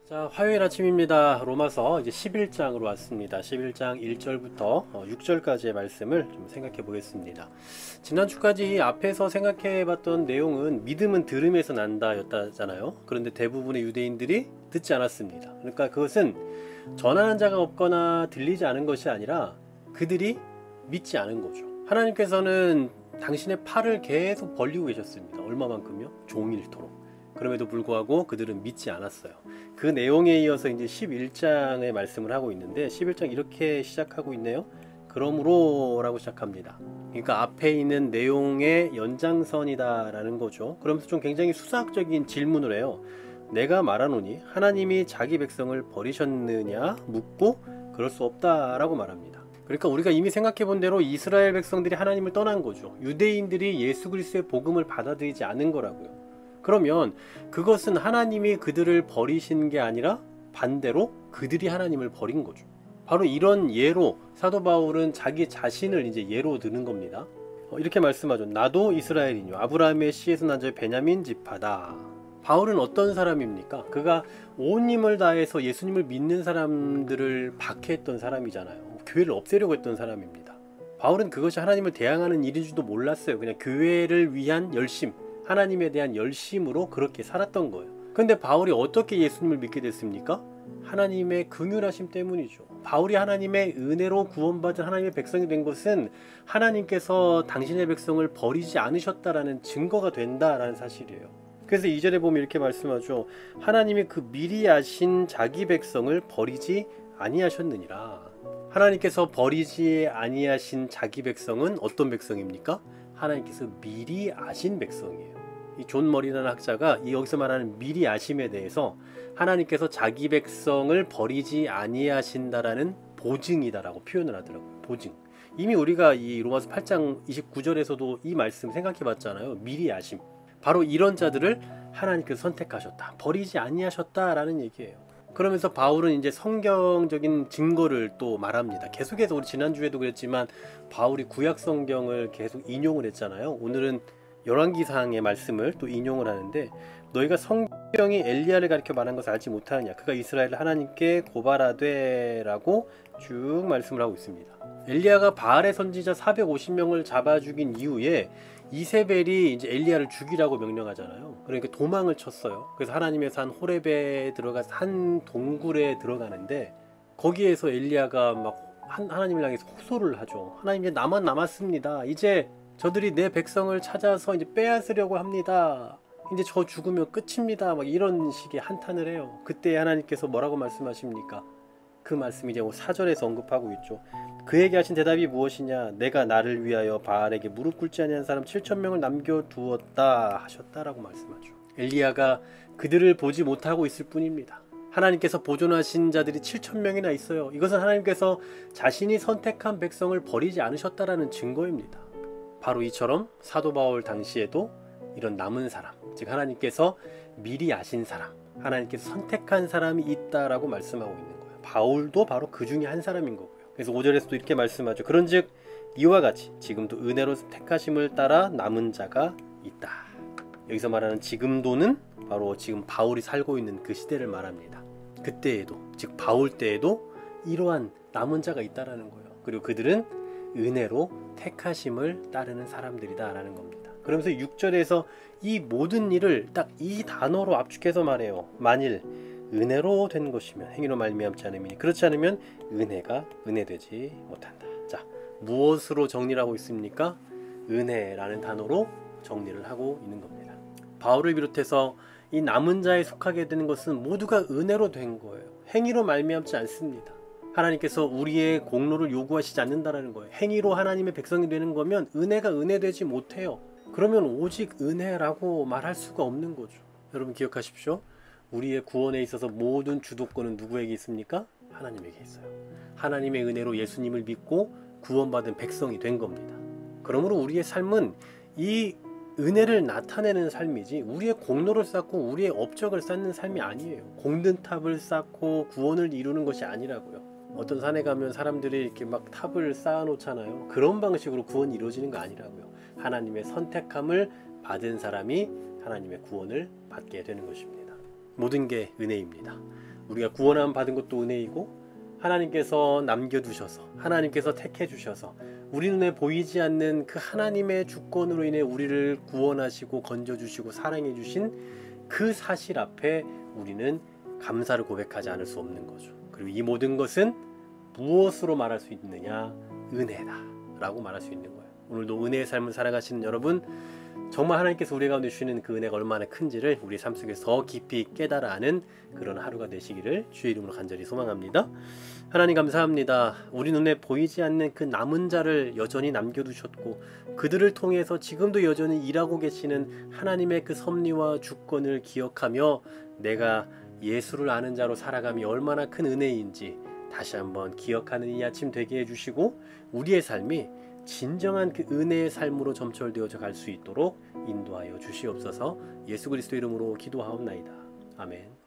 자, 화요일 아침입니다. 로마서 이제 11장으로 왔습니다. 11장 1절부터 6절까지의 말씀을 좀 생각해 보겠습니다. 지난주까지 앞에서 생각해 봤던 내용은 믿음은 들음에서 난다 였다잖아요. 그런데 대부분의 유대인들이 듣지 않았습니다. 그러니까 그것은 전하는 자가 없거나 들리지 않은 것이 아니라 그들이 믿지 않은 거죠. 하나님께서는 당신의 팔을 계속 벌리고 계셨습니다. 얼마만큼요? 종일토록. 그럼에도 불구하고 그들은 믿지 않았어요. 그 내용에 이어서 이제 11장의 말씀을 하고 있는데 11장 이렇게 시작하고 있네요. 그러므로 라고 시작합니다. 그러니까 앞에 있는 내용의 연장선이다 라는 거죠. 그러면서 좀 굉장히 수사학적인 질문을 해요. 내가 말하노니 하나님이 자기 백성을 버리셨느냐 묻고 그럴 수 없다 라고 말합니다. 그러니까 우리가 이미 생각해 본 대로 이스라엘 백성들이 하나님을 떠난 거죠. 유대인들이 예수 그리스도의 복음을 받아들이지 않은 거라고요. 그러면 그것은 하나님이 그들을 버리신 게 아니라 반대로 그들이 하나님을 버린 거죠. 바로 이런 예로 사도 바울은 자기 자신을 이제 예로 드는 겁니다. 이렇게 말씀하죠. 나도 이스라엘이뇨 아브라함의 씨에서 난 자 베냐민 지파다. 바울은 어떤 사람입니까? 그가 온 힘을 다해서 예수님을 믿는 사람들을 박해했던 사람이잖아요. 교회를 없애려고 했던 사람입니다. 바울은 그것이 하나님을 대항하는 일인 줄도 몰랐어요. 그냥 교회를 위한 열심, 하나님에 대한 열심으로 그렇게 살았던 거예요. 근데 바울이 어떻게 예수님을 믿게 됐습니까? 하나님의 긍휼하심 때문이죠. 바울이 하나님의 은혜로 구원받은 하나님의 백성이 된 것은 하나님께서 당신의 백성을 버리지 않으셨다라는 증거가 된다라는 사실이에요. 그래서 2절에 보면 이렇게 말씀하죠. 하나님이 그 미리 아신 자기 백성을 버리지 아니하셨느니라. 하나님께서 버리지 아니하신 자기 백성은 어떤 백성입니까? 하나님께서 미리 아신 백성이에요. 이 존 머리라는 학자가 여기서 말하는 미리 아심에 대해서 하나님께서 자기 백성을 버리지 아니하신다라는 보증이다라고 표현을 하더라고요. 보증. 이미 우리가 이 로마서 8장 29절에서도 이 말씀 생각해 봤잖아요. 미리 아심. 바로 이런 자들을 하나님께서 선택하셨다. 버리지 아니하셨다라는 얘기예요. 그러면서 바울은 이제 성경적인 증거를 또 말합니다. 계속해서 우리 지난주에도 그랬지만 바울이 구약 성경을 계속 인용을 했잖아요. 오늘은 열왕기상의 말씀을 또 인용을 하는데 너희가 성경이 엘리야를 가리켜 말한 것을 알지 못하느냐 그가 이스라엘을 하나님께 고발하되 라고 쭉 말씀을 하고 있습니다. 엘리야가 바알의 선지자 450명을 잡아 죽인 이후에 이세벨이 이제 엘리야를 죽이라고 명령하잖아요. 그러니까 도망을 쳤어요. 그래서 하나님의 산 호렙에 들어가서 한 동굴에 들어가는데 거기에서 엘리야가 막 하나님을 향해서 호소를 하죠. 하나님 이제 나만 남았습니다. 이제 저들이 내 백성을 찾아서 이제 빼앗으려고 합니다. 이제 저 죽으면 끝입니다. 막 이런 식의 한탄을 해요. 그때 하나님께서 뭐라고 말씀하십니까? 그 말씀이 이제 4절에서 언급하고 있죠. 그에게 하신 대답이 무엇이냐? 내가 나를 위하여 바알에게 무릎 꿇지 아니한 사람 7,000명을 남겨두었다 하셨다라고 말씀하죠. 엘리야가 그들을 보지 못하고 있을 뿐입니다. 하나님께서 보존하신 자들이 7,000명이나 있어요. 이것은 하나님께서 자신이 선택한 백성을 버리지 않으셨다라는 증거입니다. 바로 이처럼 사도 바울 당시에도 이런 남은 사람, 즉 하나님께서 미리 아신 사람, 하나님께서 선택한 사람이 있다라고 말씀하고 있는 거예요. 바울도 바로 그 중에 한 사람인 거고요. 그래서 5절에서도 이렇게 말씀하죠. 그런즉 이와 같이 지금도 은혜로 택하심을 따라 남은 자가 있다. 여기서 말하는 지금도는 바로 지금 바울이 살고 있는 그 시대를 말합니다. 그때에도, 즉 바울 때에도 이러한 남은 자가 있다라는 거예요. 그리고 그들은 은혜로 택하심을 따르는 사람들이다 라는 겁니다. 그러면서 6절에서 이 모든 일을 딱 이 단어로 압축해서 말해요. 만일 은혜로 된 것이면 행위로 말미암지 않으니 그렇지 않으면 은혜가 은혜되지 못한다. 자, 무엇으로 정리를 하고 있습니까? 은혜라는 단어로 정리를 하고 있는 겁니다. 바울을 비롯해서 이 남은 자에 속하게 되는 것은 모두가 은혜로 된 거예요. 행위로 말미암지 않습니다. 하나님께서 우리의 공로를 요구하시지 않는다라는 거예요. 행위로 하나님의 백성이 되는 거면 은혜가 은혜되지 못해요. 그러면 오직 은혜라고 말할 수가 없는 거죠. 여러분 기억하십시오. 우리의 구원에 있어서 모든 주도권은 누구에게 있습니까? 하나님에게 있어요. 하나님의 은혜로 예수님을 믿고 구원받은 백성이 된 겁니다. 그러므로 우리의 삶은 이 은혜를 나타내는 삶이지 우리의 공로를 쌓고 우리의 업적을 쌓는 삶이 아니에요. 공든탑을 쌓고 구원을 이루는 것이 아니라고요. 어떤 산에 가면 사람들이 이렇게 막 탑을 쌓아 놓잖아요. 그런 방식으로 구원이 이루어지는 거 아니라고요. 하나님의 선택함을 받은 사람이 하나님의 구원을 받게 되는 것입니다. 모든 게 은혜입니다. 우리가 구원함 받은 것도 은혜이고 하나님께서 남겨두셔서 하나님께서 택해 주셔서 우리 눈에 보이지 않는 그 하나님의 주권으로 인해 우리를 구원하시고 건져주시고 사랑해 주신 그 사실 앞에 우리는 감사를 고백하지 않을 수 없는 거죠. 그리고 이 모든 것은 무엇으로 말할 수 있느냐? 은혜다 라고 말할 수 있는 거예요. 오늘도 은혜의 삶을 살아가시는 여러분, 정말 하나님께서 우리 가운데 주시는 그 은혜가 얼마나 큰지를 우리 삶 속에서 더 깊이 깨달아 아는 그런 하루가 되시기를 주의 이름으로 간절히 소망합니다. 하나님 감사합니다. 우리 눈에 보이지 않는 그 남은 자를 여전히 남겨두셨고 그들을 통해서 지금도 여전히 일하고 계시는 하나님의 그 섭리와 주권을 기억하며 내가 예수를 아는 자로 살아감이 얼마나 큰 은혜인지 다시 한번 기억하는 이 아침 되게 해주시고 우리의 삶이 진정한 그 은혜의 삶으로 점철되어져 갈 수 있도록 인도하여 주시옵소서. 예수 그리스도 이름으로 기도하옵나이다. 아멘.